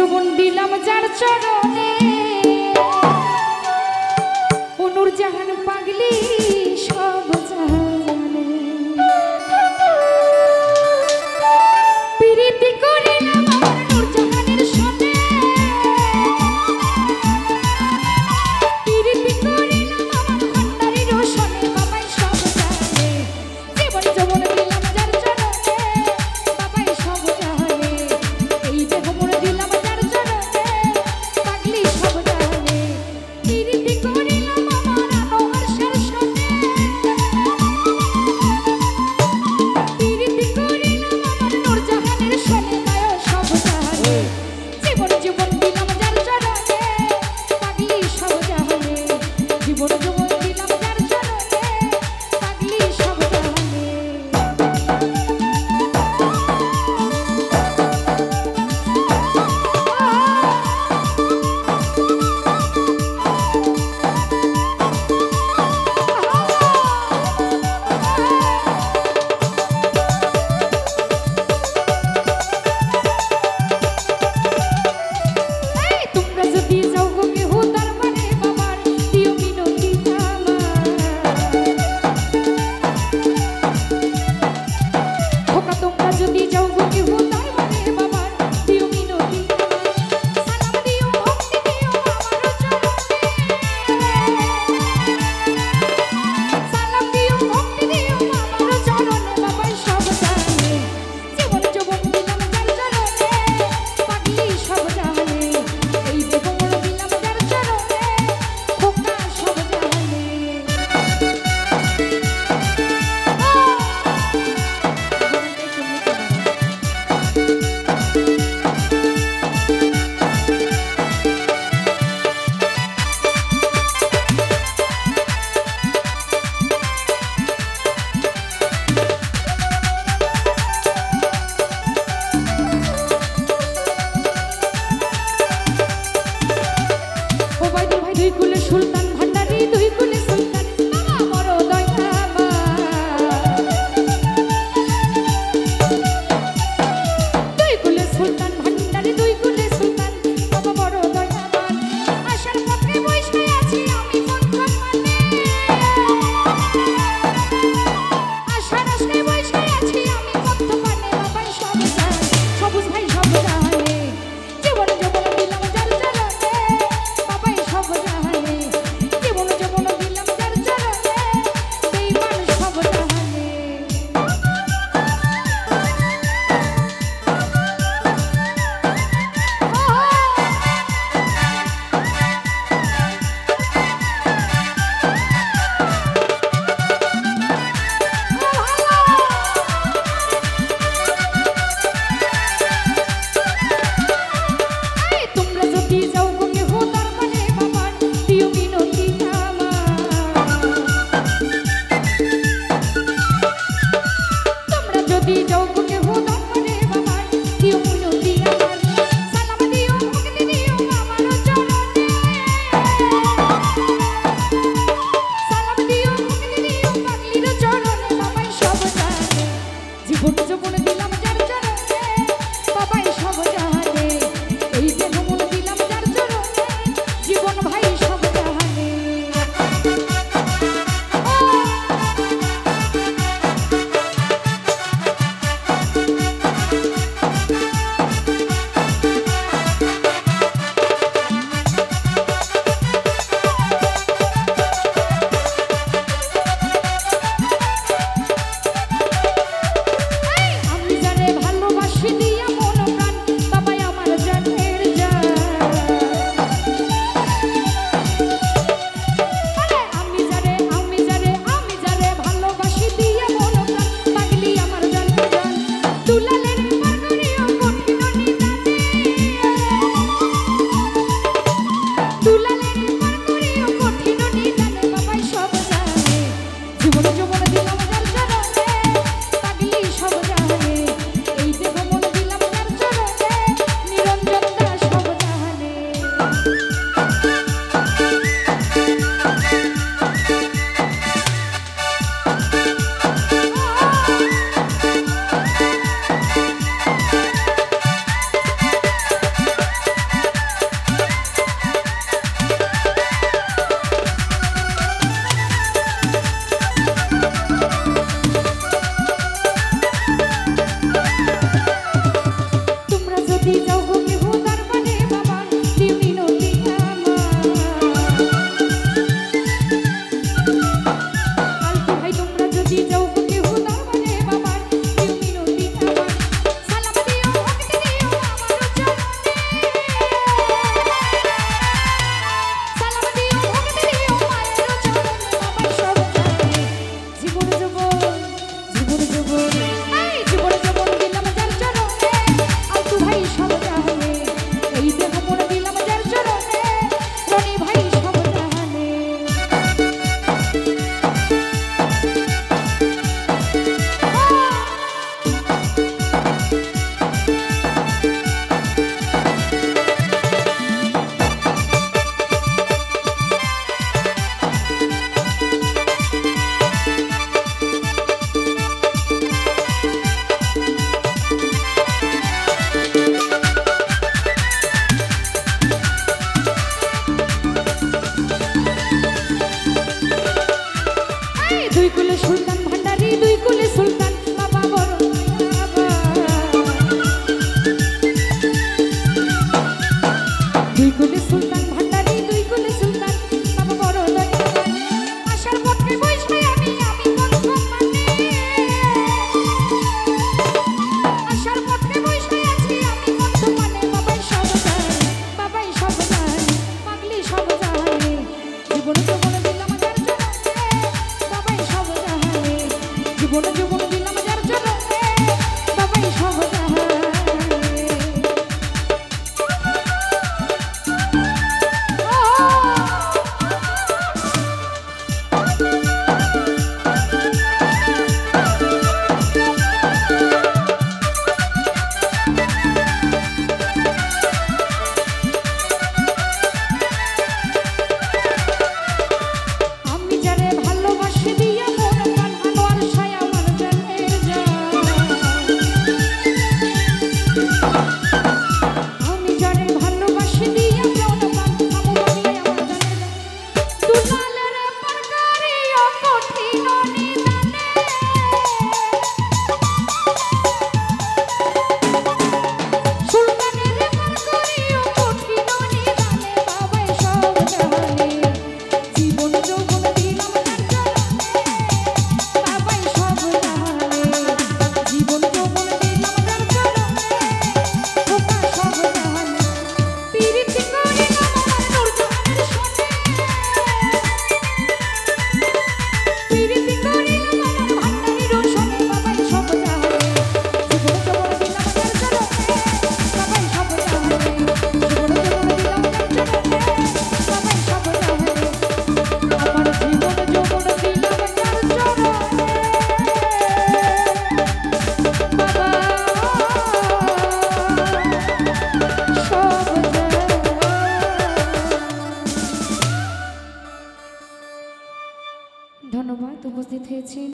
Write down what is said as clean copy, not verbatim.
যৌবন দিলাম যার চরণে অনুর জাহান পাগলি সব জানে প্রীতি করিলাম আমার নূর জাহানের সাথে প্রীতি করিলাম আমার ভান্ডারির সনে বাবাই সব জানে জীবন যৌবন দিলাম যার চরণে বাবাই সব জানে এই দেহ মোর দিলাম যার চরণে পাগলি সব জানে প্রীতি করিলাম আমার আনোয়ার সাথে প্রীতি করিলাম আমার নূর জাহানের সনে বাবাই সব জানে জীবন জীবন দিলাম যার চরণে পাগলি সব জানে জীবন জীবন দিলাম যার চরণে পাগলি সব জানে তোমরা যদি যাও গো কেহ তার মানে বাবার দিও মিনতি আমার খোকা তোমরা যদি যাও গো কেহ তার মানে বাবার দিও মিনতি সালাম দিও ভক্তি দিও আমার চরণে সালাম দিও ভক্তি দিও আমার চরণে বাবাই সব জানে জীবন যৌবন দিলাম যার চরণে পাগলি সব জানে এই দেহ মোর দিলাম যার চরণে খোকা সব জানে ওবায়দুল ভাই দুই কুলে সুলতান ভান্ডারি দুই কুলে সুলতান বাবা বড় দয়াবান দুই কুলে সুলতান ভান্ডারি দুই কুলে সুলতান বাবা বড় দয়াবান আশার পথে বসে আছি আমি কোনখান মানে আশার আশায় বসে আছি আমি কতখানে বাবাই সব জানে সবুজ ভাই সব জানে জীবন যৌবন দিলাম যার চরণে বাবাই সব জানে জীবন যৌবন ধন্যবাদ উপস্থিত হয়েছেন